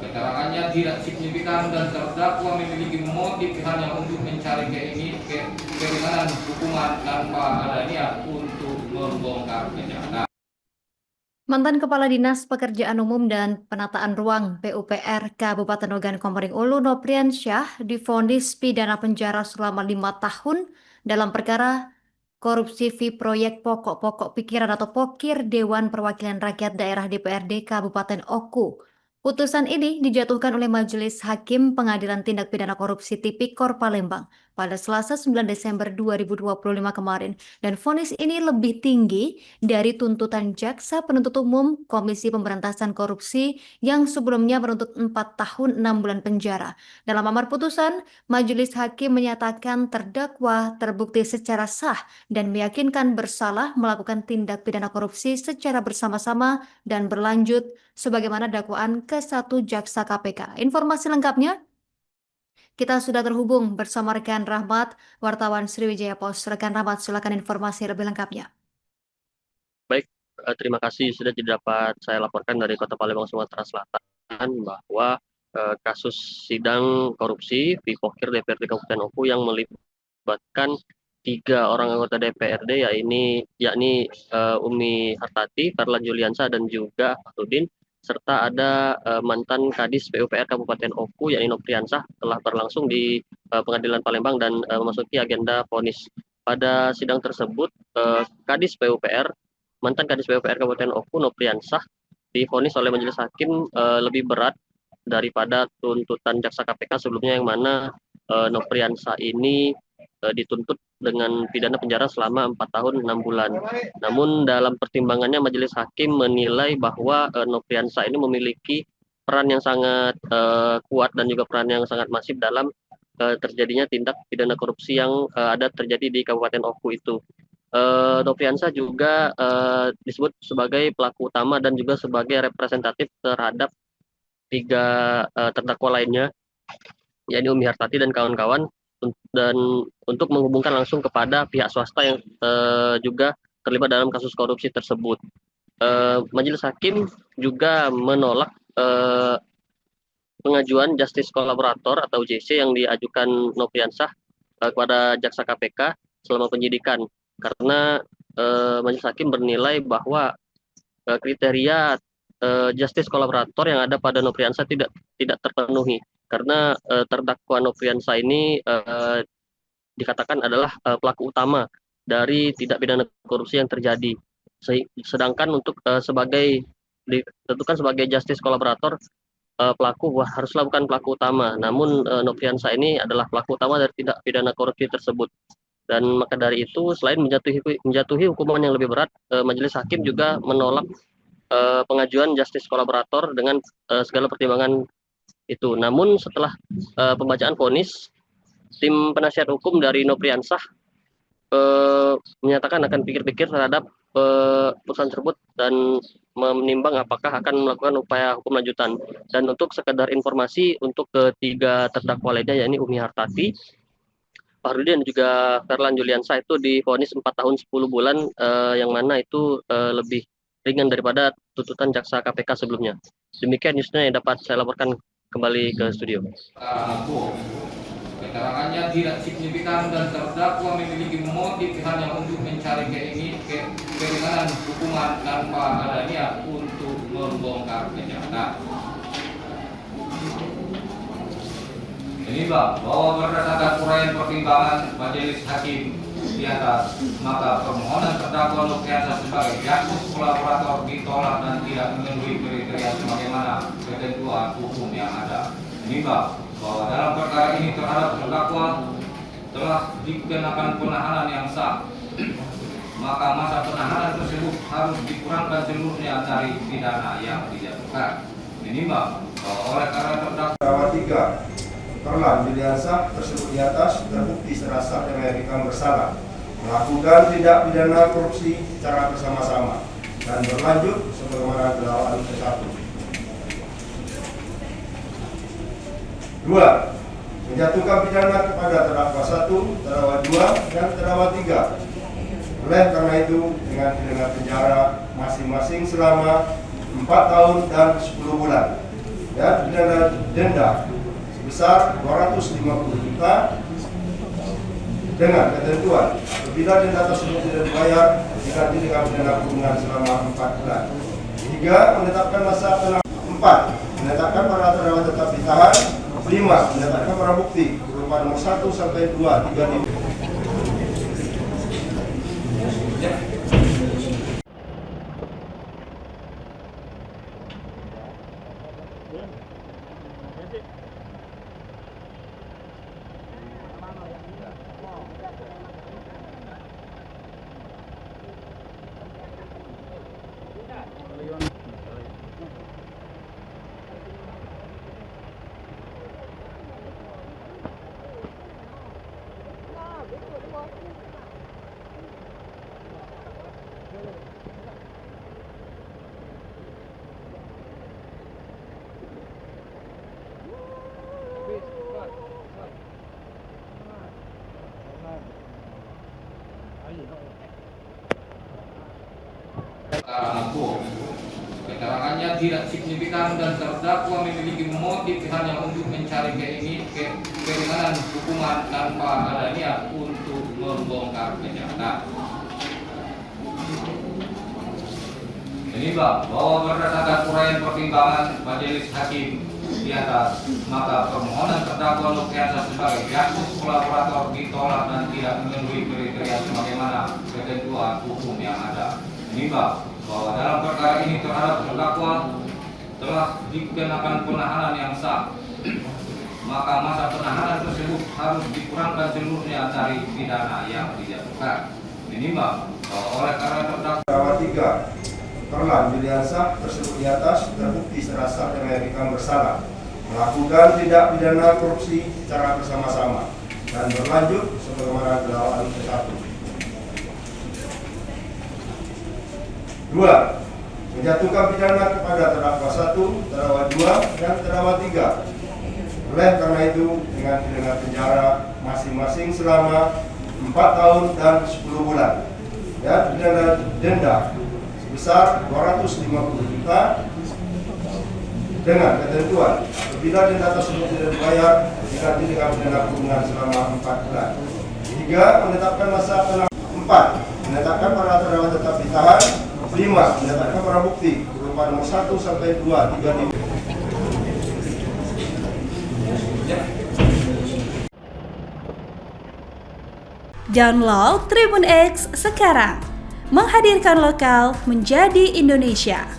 Keterangannya tidak signifikan dan terdakwa memiliki motif hanya untuk mencari keringanan hukuman tanpa ada niat untuk membongkar kejahatan. Mantan Kepala Dinas Pekerjaan Umum dan Penataan Ruang PUPR Kabupaten Ogan Komering Ulu Nopriansyah divonis pidana penjara selama 5 tahun dalam perkara korupsi fee proyek pokok-pokok pikiran atau POKIR Dewan Perwakilan Rakyat Daerah DPRD Kabupaten Oku. Putusan ini dijatuhkan oleh Majelis Hakim Pengadilan Tindak Pidana Korupsi Tipikor Palembang pada Selasa 9 Desember 2025 kemarin, dan vonis ini lebih tinggi dari tuntutan Jaksa Penuntut Umum Komisi Pemberantasan Korupsi yang sebelumnya menuntut 4 tahun 6 bulan penjara. Dalam amar putusan, Majelis Hakim menyatakan terdakwa terbukti secara sah dan meyakinkan bersalah melakukan tindak pidana korupsi secara bersama-sama dan berlanjut sebagaimana dakwaan ke-1 Jaksa KPK. Informasi lengkapnya kita sudah terhubung bersama rekan Rahmat, wartawan Sriwijaya Pos. Rekan Rahmat, silakan informasi lebih lengkapnya. Baik, terima kasih sudah dapat saya laporkan dari Kota Palembang, Sumatera Selatan bahwa kasus sidang korupsi fee POKIR DPRD Kabupaten Oku yang melibatkan 3 orang anggota DPRD yakni Umi Hartati, Farlan Juliansa, dan juga Fahrudin, serta ada mantan Kadis PUPR Kabupaten Oku yakni Nopriansah telah berlangsung di Pengadilan Palembang dan memasuki agenda vonis. Pada sidang tersebut, mantan Kadis PUPR Kabupaten Oku Nopriansah divonis oleh Majelis Hakim lebih berat daripada tuntutan Jaksa KPK sebelumnya, yang mana Nopriansah ini dituntut dengan pidana penjara selama 4 tahun 6 bulan. Namun dalam pertimbangannya Majelis Hakim menilai bahwa Nopriansah ini memiliki peran yang sangat kuat dan juga peran yang sangat masif dalam terjadinya tindak pidana korupsi yang ada terjadi di Kabupaten Oku itu. Nopriansah juga disebut sebagai pelaku utama dan juga sebagai representatif terhadap 3 terdakwa lainnya, yakni Umi Hartati dan kawan-kawan, dan untuk menghubungkan langsung kepada pihak swasta yang juga terlibat dalam kasus korupsi tersebut. Majelis Hakim juga menolak pengajuan justice kolaborator atau JC yang diajukan Nopriansah kepada Jaksa KPK selama penyidikan, karena Majelis Hakim bernilai bahwa kriteria justice kolaborator yang ada pada Nopriansah tidak terpenuhi, karena terdakwa Nopriansah ini dikatakan adalah pelaku utama dari tindak pidana korupsi yang terjadi. Sedangkan untuk ditentukan sebagai justice kolaborator, pelaku haruslah bukan pelaku utama. Namun Nopriansah ini adalah pelaku utama dari tindak pidana korupsi tersebut. Dan maka dari itu, selain menjatuhi hukuman yang lebih berat, Majelis Hakim juga menolak pengajuan justice kolaborator dengan segala pertimbangan itu. Namun setelah pembacaan vonis, tim penasihat hukum dari Nopriansah menyatakan akan pikir-pikir terhadap putusan tersebut dan menimbang apakah akan melakukan upaya hukum lanjutan. Dan untuk sekedar informasi, untuk ketiga terdakwa lainnya yakni Umi Hartati, Fahrudin dan juga Farlan Juliansa itu divonis 4 tahun 10 bulan, yang mana itu lebih ringan daripada tuntutan Jaksa KPK sebelumnya. Demikian newsnya yang dapat saya laporkan kembali ke studio. Keterangannya tidak signifikan dan terdakwa memiliki motif hanya untuk mencari keringanan hukuman tanpa ada niat untuk membongkar kejahatan. Ini bahwa berdasarkan uraian pertimbangan Majelis Hakim di atas, maka permohonan terdakwa Nopriansah sebagai justice kolaborator ditolak dan tidak memenuhi kriteria sebagaimana ketentuan hukum yang ada. Ini bahwa dalam perkara ini terhadap terdakwa telah dikenakan penahanan yang sah, maka masa penahanan tersebut harus dikurangkan seluruhnya dari pidana yang dijatuhkan. Ini bahwa oleh karena terdakwa 3 Farlan Juliansa tersebut di atas terbukti secara sah dan meyakinkan bersalah melakukan tindak pidana korupsi secara bersama-sama dan berlanjut sebagaimana dakwaan ke-1. 2. Menjatuhkan pidana kepada terdakwa 1, terdakwa 2, dan terdakwa 3. Oleh karena itu, dengan pidana penjara masing-masing selama 4 tahun dan 10 bulan. ya, pidana denda sebesar 250 juta dengan ketentuan apabila denda tersebut tidak dibayar diganti dengan pidana kurungan selama 4 bulan. 3. Menetapkan masa penang. 4. Menetapkan para terdakwa tetap ditahan. 5. Menetapkan barang bukti berupa nomor 1 sampai 2, 3, 5. Perkara hukum. Keterangannya tidak signifikan dan terdakwa memiliki motif hanya untuk mencari keringanan hukuman tanpa ada niat untuk membongkar kejahatan. Menimbang bahwa berdasarkan uraian pertimbangan majelis hakim di atas, maka permohonan terdakwa Nofriansah sebagai justice kolaborator ditolak dan tidak memenuhi kriteria sebagaimana ketentuan hukum yang ada. Menimbang bahwa dalam perkara ini terhadap terdakwa telah dikenakan penahanan yang sah, maka masa penahanan tersebut harus dikurangkan seluruhnya dari pidana yang dijatuhkan. Menimbang bahwa oleh karena terdakwa 3 Terlan Juliansah tersebut di atas terbukti secara sah dan meyakinkan bersalah melakukan tindak pidana korupsi secara bersama-sama dan berlanjut sebagaimana dakwaan ke-1. 2. Menjatuhkan pidana kepada terdakwa 1, terdakwa 2, dan terdakwa 3. Oleh karena itu dengan pidana penjara masing-masing selama 4 tahun dan 10 bulan dan pidana denda sebesar 250 juta dengan ketentuan apabila denda tersebut tidak dibayar diganti dengan pidana kurungan selama 4 bulan. 3. Menetapkan masa penang. 4. Menetapkan para terdakwa tetap ditahan. 5. Menetapkan barang bukti berupa nomor 1 sampai 2, 3, 5. Download Tribun X sekarang, menghadirkan lokal menjadi Indonesia.